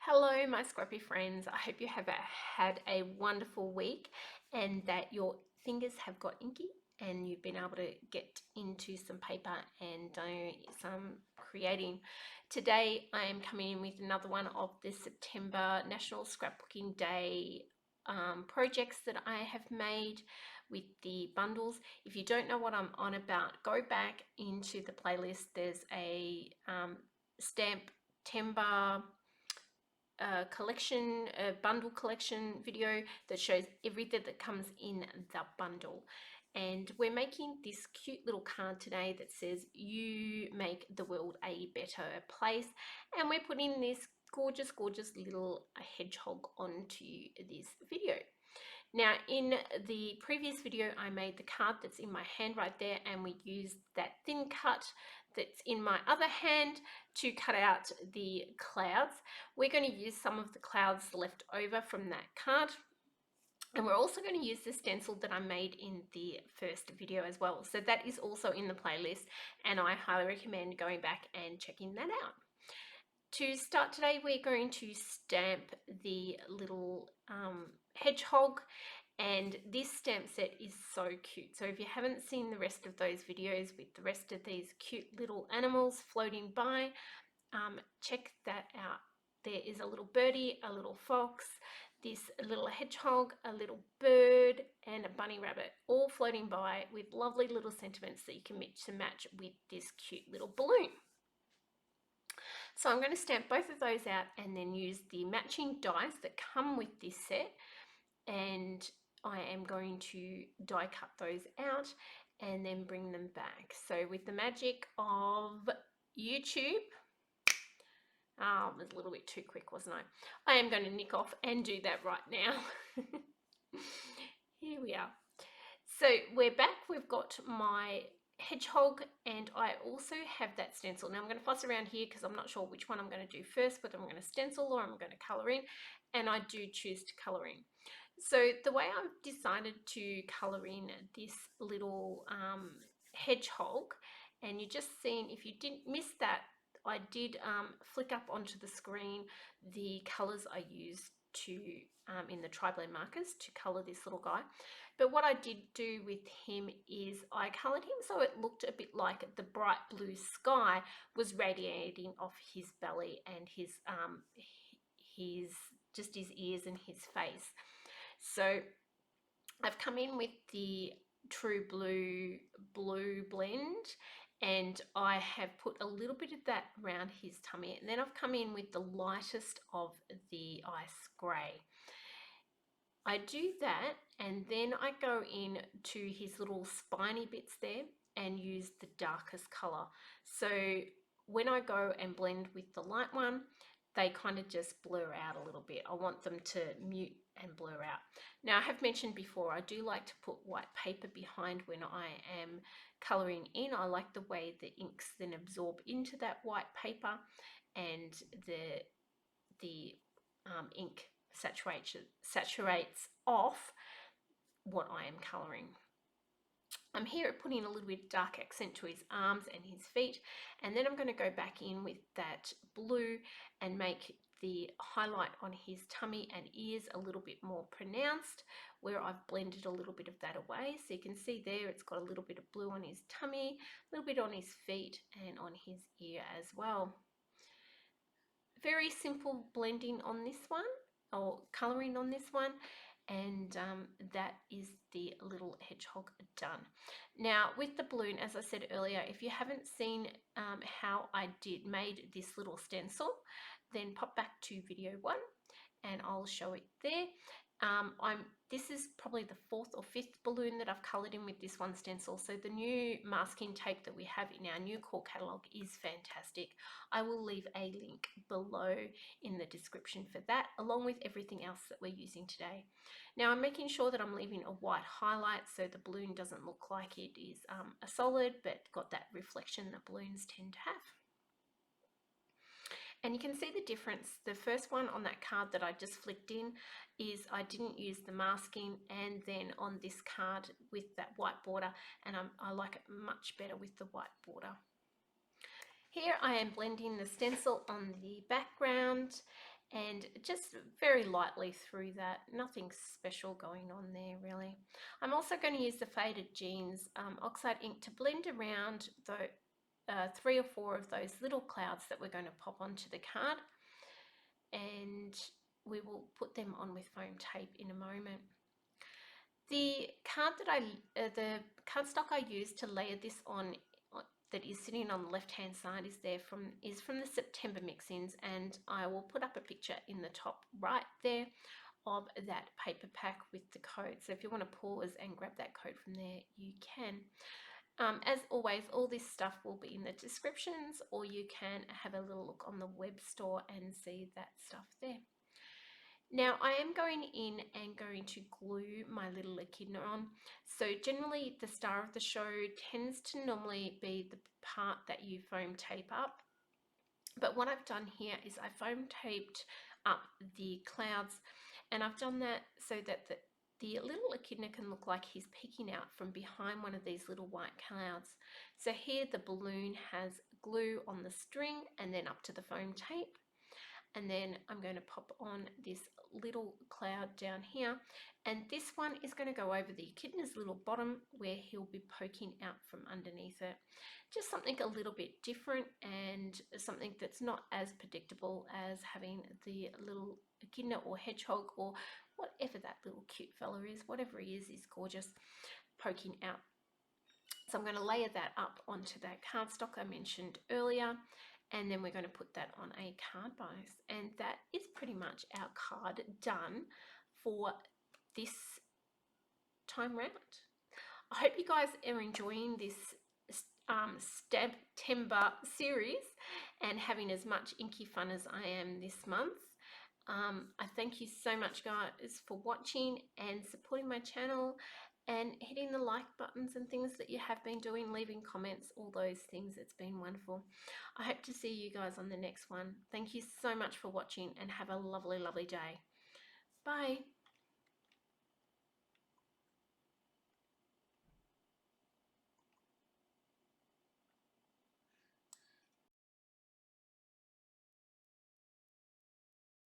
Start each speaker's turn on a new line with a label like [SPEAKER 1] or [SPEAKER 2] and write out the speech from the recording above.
[SPEAKER 1] Hello, my scrappy friends. I hope you have had a wonderful week and that your fingers have got inky and you've been able to get into some paper and do some creating. Today, I am coming in with another one of the September National Scrapbooking Day projects that I have made with the bundles. If you don't know what I'm on about, go back into the playlist. There's a Stamp-tember collection, bundle collection video that shows everything that comes in the bundle. And we're making this cute little card today that says, "You make the world a better place." And we're putting this gorgeous, gorgeous little hedgehog onto this video. Now, in the previous video, I made the card that's in my hand right there, and we used that thin cut that's in my other hand to cut out the clouds. We're going to use some of the clouds left over from that card. And we're also going to use the stencil that I made in the first video as well. So that is also in the playlist, and I highly recommend going back and checking that out. To start today, we're going to stamp the little hedgehog, and this stamp set is so cute. So if you haven't seen the rest of those videos with the rest of these cute little animals floating by, check that out. There is a little birdie, a little fox, this little hedgehog, a little bird, and a bunny rabbit, all floating by with lovely little sentiments that you can mix and match with this cute little balloon. So I'm going to stamp both of those out and then use the matching dies that come with this set, and I am going to die cut those out and then bring them back. So with the magic of YouTube, I was a little bit too quick, wasn't I? I am going to nick off and do that right now. Here we are. So we're back. We've got my hedgehog, and I also have that stencil. Now I'm going to fuss around here because I'm not sure which one I'm going to do first, whether I'm going to stencil or I'm going to colour in, and I do choose to colour in. So the way I've decided to colour in this little hedgehog, and you just seen, if you didn't miss that, I did flick up onto the screen the colours I used to in the tri-blend markers to colour this little guy. But what I did do with him is I coloured him so it looked a bit like the bright blue sky was radiating off his belly and his just his ears and his face. So I've come in with the True Blue blend, and I have put a little bit of that around his tummy, and then I've come in with the lightest of the ice grey. I do that, and then I go in to his little spiny bits there and use the darkest colour. So when I go and blend with the light one, they kind of just blur out a little bit. I want them to mute and blur out. Now, I have mentioned before, I do like to put white paper behind when I am colouring in. I like the way the inks then absorb into that white paper, and the ink saturates off what I am colouring. I'm here putting a little bit of dark accent to his arms and his feet, and then I'm going to go back in with that blue and make the highlight on his tummy and ears a little bit more pronounced, where I've blended a little bit of that away. So you can see there it's got a little bit of blue on his tummy, a little bit on his feet, and on his ear as well. Very simple blending on this one, or colouring on this one, and that is the little hedgehog done. Now with the balloon, as I said earlier, if you haven't seen how I made this little stencil, then pop back to video 1 and I'll show it there. This is probably the 4th or 5th balloon that I've coloured in with this one stencil. So the new masking tape that we have in our new core catalogue is fantastic. I will leave a link below in the description for that, along with everything else that we're using today. Now I'm making sure that I'm leaving a white highlight so the balloon doesn't look like it is a solid, but got that reflection that balloons tend to have. And you can see the difference. The first one on that card that I just flicked in is I didn't use the masking, and then on this card with that white border, and I like it much better with the white border. Here I am blending the stencil on the background, and just very lightly through that. Nothing special going on there really. I'm also going to use the Faded Jeans oxide ink to blend around the 3 or 4 of those little clouds that we're going to pop onto the card, and we will put them on with foam tape in a moment. The cardstock I used to layer this on, that is sitting on the left hand side, is from the September mix-ins, and I will put up a picture in the top right there of that paper pack with the code. So if you want to pause and grab that code from there, you can. As always, all this stuff will be in the descriptions, or you can have a little look on the web store and see that stuff there. Now I am going in and going to glue my little echidna on. So generally the star of the show tends to normally be the part that you foam tape up. But what I've done here is I foam taped up the clouds, and I've done that so that the little echidna can look like he's peeking out from behind one of these little white clouds. So here the balloon has glue on the string and then up to the foam tape. And then I'm going to pop on this little cloud down here, and this one is going to go over the echidna's little bottom where he'll be poking out from underneath it. Just something a little bit different, and something that's not as predictable as having the little echidna or hedgehog or whatever that little cute fella is, whatever he is, he's gorgeous, poking out. So I'm going to layer that up onto that cardstock I mentioned earlier, and then we're going to put that on a card base, and that is pretty much our card done for this time round. I hope you guys are enjoying this Stamp-tember series and having as much inky fun as I am this month. I thank you so much guys for watching and supporting my channel and hitting the like buttons and things that you have been doing, leaving comments, all those things. It's been wonderful. I hope to see you guys on the next one. Thank you so much for watching and have a lovely, lovely day. Bye.